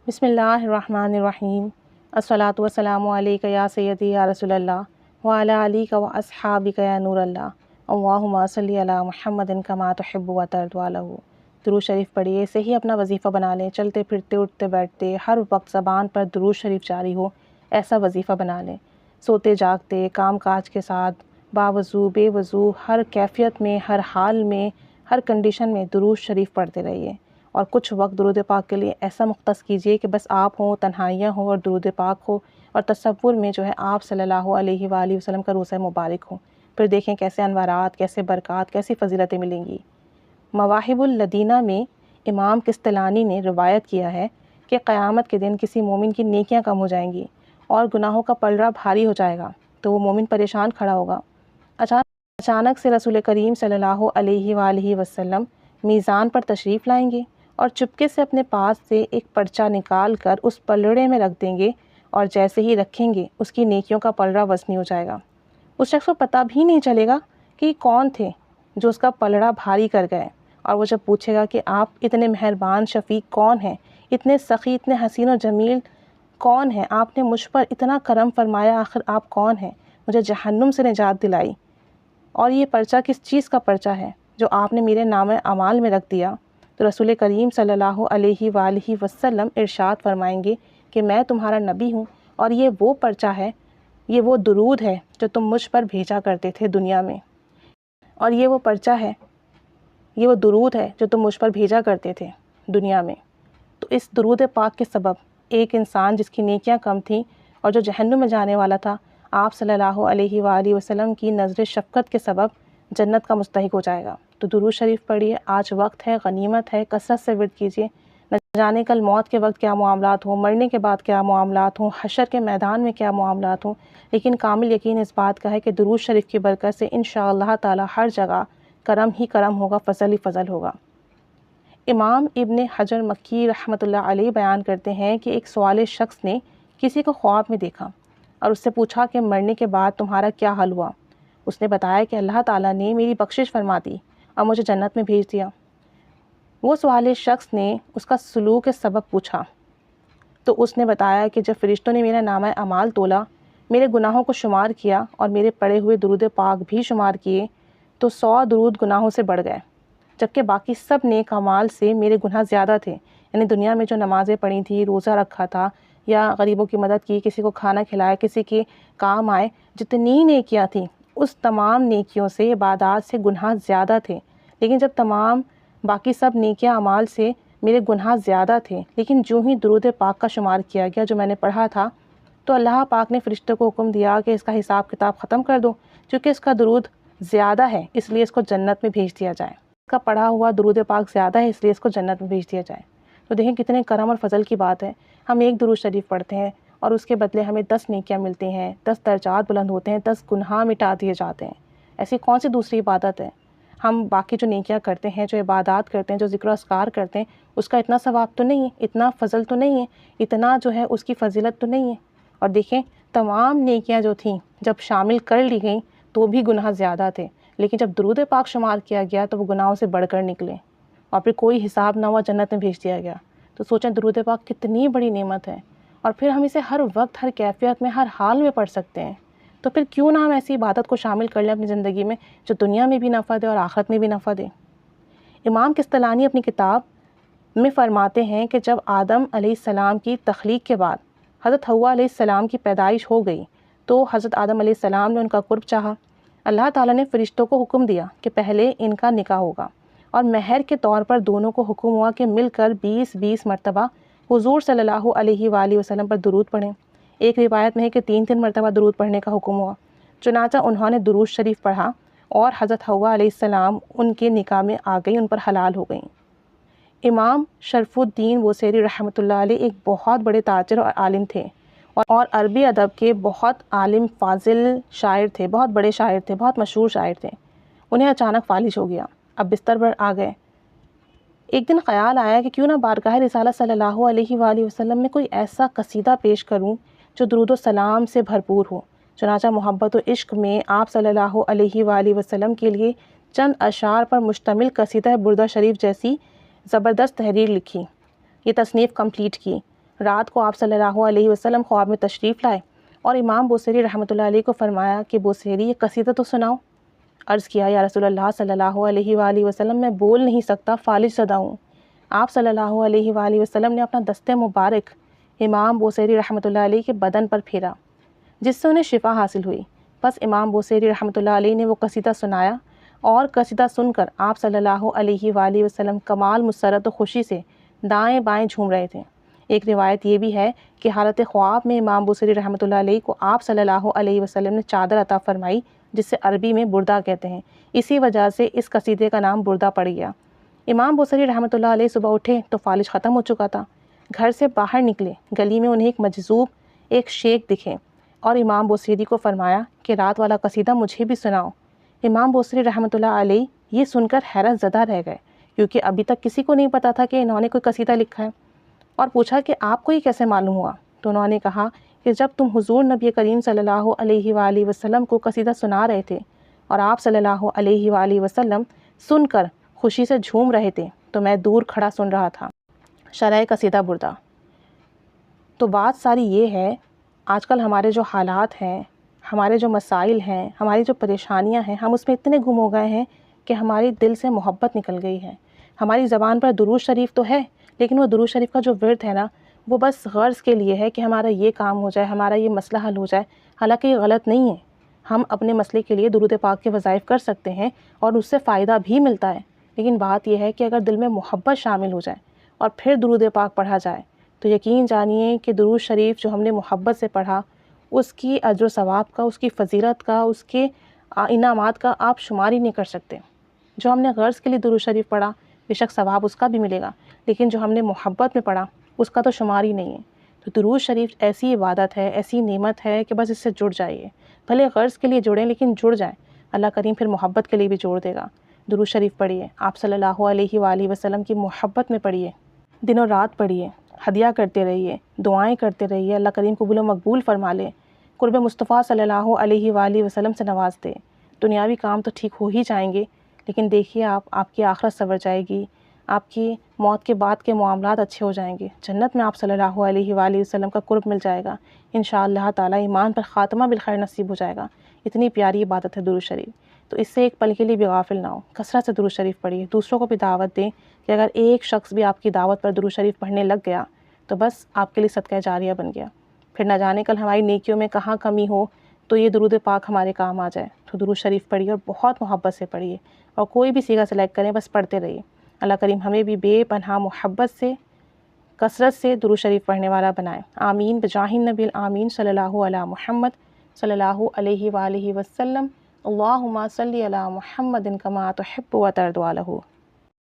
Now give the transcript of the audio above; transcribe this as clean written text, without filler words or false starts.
بسم اللہ الرحمن الرحیم الصلاۃ والسلام علیک یا سیدی یا رسول اللہ وعلی آلک و اصحابک یا نور اللہ اللہم صلی علی محمد کما تحب و ترضی عنہ۔ درود شریف پڑھیے، اسے ہی اپنا وظیفہ بنا لیں۔ چلتے پھرتے اٹھتے بیٹھتے ہر وقت زبان پر درود شریف جاری ہو، ایسا وظیفہ بنا لیں۔ سوتے جاگتے، کام کاج کے ساتھ، باوضو بے وضو، ہر کیفیت میں، ہر حال میں، ہر کنڈیشن میں درود شریف پڑھتے رہیے۔ اور کچھ وقت درود پاک کے لیے ایسا مختص کیجئے کہ بس آپ ہوں، تنہائیاں ہوں اور درود پاک ہو، اور تصور میں جو ہے آپ صلی اللہ علیہ وآلہ وسلم کا روضہ مبارک ہو۔ پھر دیکھیں کیسے انوارات، کیسے برکات، کیسی فضیلتیں ملیں گی۔ مواہب اللدینہ میں امام کستلانی نے روایت کیا ہے کہ قیامت کے دن کسی مومن کی نیکیاں کم ہو جائیں گی اور گناہوں کا پلڑا بھاری ہو جائے گا، تو وہ مومن پریشان کھڑا ہوگا۔ اچانک سے رسول کریم صلی اللہ علیہ وآلہ وسلم میزان پر تشریف لائیں گے اور چپکے سے اپنے پاس سے ایک پرچہ نکال کر اس پلڑے میں رکھ دیں گے، اور جیسے ہی رکھیں گے اس کی نیکیوں کا پلڑا وزنی ہو جائے گا۔ اس شخص کو پتہ بھی نہیں چلے گا کہ کون تھے جو اس کا پلڑا بھاری کر گئے، اور وہ جب پوچھے گا کہ آپ اتنے مہربان شفیق کون ہیں، اتنے سخی، اتنے حسین و جمیل کون ہیں، آپ نے مجھ پر اتنا کرم فرمایا، آخر آپ کون ہیں، مجھے جہنم سے نجات دلائی، اور یہ پرچہ کس چیز کا پرچہ ہے جو آپ نے میرے نام اعمال میں رکھ دیا؟ تو رسول کریم صلی اللہ علیہ وآلہ وسلم ارشاد فرمائیں گے کہ میں تمہارا نبی ہوں، اور یہ وہ پرچہ ہے، یہ وہ درود ہے جو تم مجھ پر بھیجا کرتے تھے دنیا میں، اور یہ وہ پرچہ ہے، یہ وہ درود ہے جو تم مجھ پر بھیجا کرتے تھے دنیا میں۔ تو اس درود پاک کے سبب ایک انسان جس کی نیکیاں کم تھیں اور جو جہنم میں جانے والا تھا، آپ صلی اللہ علیہ وآلہ وسلم کی نظر شفقت کے سبب جنت کا مستحق ہو جائے گا۔ تو درود شریف پڑھیے، آج وقت ہے، غنیمت ہے، کثرت سے ورد کیجیے۔ نہ جانے کل موت کے وقت کیا معاملات ہوں، مرنے کے بعد کیا معاملات ہوں، حشر کے میدان میں کیا معاملات ہوں، لیکن کامل یقین اس بات کا ہے کہ درود شریف کی برکت سے انشاءاللہ تعالی ہر جگہ کرم ہی کرم ہوگا، فضل ہی فضل ہوگا۔ امام ابن حجر مکی رحمۃ اللہ علیہ بیان کرتے ہیں کہ ایک سوال شخص نے کسی کو خواب میں دیکھا اور اس سے پوچھا کہ مرنے کے بعد تمہارا کیا حل ہوا؟ اس نے بتایا کہ اللہ تعالیٰ نے میری بخشش فرما دی اور مجھے جنت میں بھیج دیا۔ وہ سوال شخص نے اس کا سلوک کے سبب پوچھا تو اس نے بتایا کہ جب فرشتوں نے میرا نامہ اعمال تولا، میرے گناہوں کو شمار کیا اور میرے پڑھے ہوئے درود پاک بھی شمار کیے، تو 100 درود گناہوں سے بڑھ گئے، جبکہ باقی سب نیک اعمال سے میرے گناہ زیادہ تھے۔ یعنی دنیا میں جو نمازیں پڑھی تھی، روزہ رکھا تھا، یا غریبوں کی مدد کی، کسی کو کھانا کھلایا، کسی کے کام آئے، جتنی نیکیاں تھیں اس تمام نیکیوں سے، عبادات سے گناہ زیادہ تھے۔ لیکن جب تمام باقی سب نیکیاں اعمال سے میرے گناہ زیادہ تھے، لیکن جو ہی درود پاک کا شمار کیا گیا جو میں نے پڑھا تھا، تو اللہ پاک نے فرشتوں کو حکم دیا کہ اس کا حساب کتاب ختم کر دو، چونکہ اس کا درود زیادہ ہے اس لیے اس کو جنت میں بھیج دیا جائے، اس کا پڑھا ہوا درود پاک زیادہ ہے اس لیے اس کو جنت میں بھیج دیا جائے۔ تو دیکھیں کتنے کرم اور فضل کی بات ہے، ہم ایک درود شریف پڑھتے ہیں اور اس کے بدلے ہمیں 10 نیکیاں ملتی ہیں، 10 درجات بلند ہوتے ہیں، 10 گناہ مٹا دیے جاتے ہیں۔ ایسی کون سی دوسری عبادت ہے؟ ہم باقی جو نیکیاں کرتے ہیں، جو عبادات کرتے ہیں، جو ذکر و اذکار کرتے ہیں، اس کا اتنا ثواب تو نہیں ہے، اتنا فضل تو نہیں ہے، اتنا جو ہے اس کی فضیلت تو نہیں ہے۔ اور دیکھیں تمام نیکیاں جو تھیں جب شامل کر لی گئیں تو بھی گناہ زیادہ تھے، لیکن جب درود پاک شمار کیا گیا تو وہ گناہوں سے بڑھ کر نکلے اور پھر کوئی حساب نہ ہوا، جنت میں بھیج دیا گیا۔ تو سوچیں درود پاک کتنی بڑی نعمت ہے، اور پھر ہم اسے ہر وقت، ہر کیفیت میں، ہر حال میں پڑھ سکتے ہیں۔ تو پھر کیوں نہ ہم ایسی عبادت کو شامل کر لیں اپنی زندگی میں جو دنیا میں بھی نفع دے اور آخرت میں بھی نفع دے۔ امام کستلانی اپنی کتاب میں فرماتے ہیں کہ جب آدم علیہ السلام کی تخلیق کے بعد حضرت حوا علیہ السلام کی پیدائش ہو گئی تو حضرت آدم علیہ السلام نے ان کا قرب چاہا۔ اللہ تعالیٰ نے فرشتوں کو حکم دیا کہ پہلے ان کا نکاح ہوگا، اور مہر کے طور پر دونوں کو حکم ہوا کہ مل کر 20 مرتبہ حضور صلی اللہ علیہ وآلہ وسلم پر درود پڑھیں۔ ایک روایت میں ہے کہ 3 مرتبہ درود پڑھنے کا حکم ہوا۔ چنانچہ انہوں نے درود شریف پڑھا اور حضرت حوا علیہ السلام ان کے نکاح میں آ گئی، ان پر حلال ہو گئیں۔ امام شرف الدین بوصیری رحمۃ اللہ علیہ ایک بہت بڑے تاجر اور عالم تھے، اور عربی ادب کے بہت عالم فاضل شاعر تھے، بہت بڑے شاعر تھے، بہت مشہور شاعر تھے۔ انہیں اچانک فالج ہو گیا، اب بستر پر آ گئے۔ ایک دن خیال آیا کہ کیوں نہ بارگاہ رسالت صلی اللہ علیہ وآلہ وسلم میں کوئی ایسا قصیدہ پیش کروں جو درود و سلام سے بھرپور ہو۔ چنانچہ محبت و عشق میں آپ صلی اللہ علیہ وآلہ وسلم کے لیے چند اشعار پر مشتمل قصیدہ بردہ شریف جیسی زبردست تحریر لکھی، یہ تصنیف کمپلیٹ کی۔ رات کو آپ صلی اللہ علیہ وسلم خواب میں تشریف لائے اور امام بوصیری رحمۃ اللہ علیہ کو فرمایا کہ بوصیری یہ قصیدہ تو سناؤ۔ عرض کیا یا رسول اللہ صلی اللہ علیہ وآلہ وسلم میں بول نہیں سکتا، فالج شدہ ہوں۔ آپ صلی اللہ علیہ وآلہ وسلم نے اپنا دست مبارک امام بوصیری رحمۃ اللہ علیہ کے بدن پر پھیرا، جس سے انہیں شفا حاصل ہوئی۔ بس امام بوصیری رحمۃ اللہ علیہ نے وہ قصیدہ سنایا اور قصیدہ سن کر آپ صلی اللہ علیہ وآلہ وسلم کمال مسرت و خوشی سے دائیں بائیں جھوم رہے تھے۔ ایک روایت یہ بھی ہے کہ حالت خواب میں امام بوصیری رحمۃ اللہ علیہ کو آپ صلی اللہ علیہ وسلم نے چادر عطا فرمائی، جس سے عربی میں بردہ کہتے ہیں۔ اسی وجہ سے اس قصیدے کا نام بردہ پڑ گیا۔ امام بوصیری رحمۃ اللہ علیہ صبح اٹھے تو فالج ختم ہو چکا تھا۔ گھر سے باہر نکلے، گلی میں انہیں ایک مجذوب ایک شیخ دکھے اور امام بوصیری کو فرمایا کہ رات والا قصیدہ مجھے بھی سناؤ۔ امام بوصیری رحمۃ اللہ علیہ یہ سن کر حیرت زدہ رہ گئے، کیونکہ ابھی تک کسی کو نہیں پتا تھا کہ انہوں نے کوئی قصیدہ لکھا ہے، اور پوچھا کہ آپ کو یہ کیسے معلوم ہوا؟ تو انہوں نے کہا کہ جب تم حضور نبی کریم صلی اللہ علیہ وآلہ وسلم کو قصیدہ سنا رہے تھے اور آپ صلی اللہ علیہ وآلہ وسلم سن کر خوشی سے جھوم رہے تھے تو میں دور کھڑا سن رہا تھا۔ شرح قصیدہ بردہ۔ تو بات ساری یہ ہے، آج کل ہمارے جو حالات ہیں، ہمارے جو مسائل ہیں، ہماری جو پریشانیاں ہیں، ہم اس میں اتنے گم ہو گئے ہیں کہ ہماری دل سے محبت نکل گئی ہے۔ ہماری زبان پر درود شریف تو ہے، لیکن وہ درود شریف کا جو ورد ہے نا، وہ بس غرض کے لیے ہے کہ ہمارا یہ کام ہو جائے، ہمارا یہ مسئلہ حل ہو جائے، حالانکہ یہ غلط نہیں ہے۔ ہم اپنے مسئلے کے لیے درود پاک کے وظائف کر سکتے ہیں اور اس سے فائدہ بھی ملتا ہے، لیکن بات یہ ہے کہ اگر دل میں محبت شامل ہو جائے اور پھر درود پاک پڑھا جائے تو یقین جانیے کہ درود شریف جو ہم نے محبت سے پڑھا، اس کی اجر و ثواب کا، اس کی فضیلت کا، اس کے انعامات کا آپ شمار ہی نہیں کر سکتے۔ جو ہم نے غرض کے لیے درود شریف پڑھا، بے شک ثواب اس کا بھی ملے گا، لیکن جو ہم نے محبت میں پڑھا اس کا تو شمار ہی نہیں ہے۔ تو درود شریف ایسی عبادت ہے، ایسی نعمت ہے کہ بس اس سے جڑ جائیے، بھلے غرض کے لیے جڑیں لیکن جڑ جائیں، اللہ کریم پھر محبت کے لیے بھی جوڑ دے گا۔ درود شریف پڑھیے، آپ صلی اللہ علیہ وآلہ وسلم کی محبت میں پڑھیے، دن و رات پڑھیے، ہدیہ کرتے رہیے، دعائیں کرتے رہیے، اللہ کریم قبول و مقبول فرما لے، قرب مصطفیٰ صلی اللہ علیہ وآلہ وسلم سے نواز دے۔ دنیاوی کام تو ٹھیک ہو ہی جائیں گے، لیکن دیکھیے آپ کی آخرت سنور جائے گی، آپ کی موت کے بعد کے معاملات اچھے ہو جائیں گے، جنت میں آپ صلی اللہ علیہ وآلہ وسلم کا قرب مل جائے گا، انشاءاللہ تعالی ایمان پر خاتمہ بالخیر نصیب ہو جائے گا۔ اتنی پیاری عبادت ہے درود شریف، تو اس سے ایک پل کے لیے بھی غافل نہ ہو، کثرت سے درود شریف پڑھیے، دوسروں کو بھی دعوت دیں کہ اگر ایک شخص بھی آپ کی دعوت پر درود شریف پڑھنے لگ گیا تو بس آپ کے لیے صدقہ جاریہ بن گیا، پھر نہ جانے کل ہماری نیکیوں میں کہاں کمی ہو تو یہ درود پاک ہمارے کام آ جائے۔ تو درود شریف پڑھیے اور بہت محبت سے پڑھیے، اور کوئی بھی صیغہ سلیکٹ کریں، بس پڑھتے رہیے۔ اللہ کریم ہمیں بھی بے پناہ محبت سے کثرت سے درود شریف پڑھنے والا بنائے، آمین بجاہ النبی الآمین صلی اللہ علی محمد صلی اللہ علیہ وآلہ وسلم۔ اللہم صلی علی محمد کما تحب و ترضی عنہ۔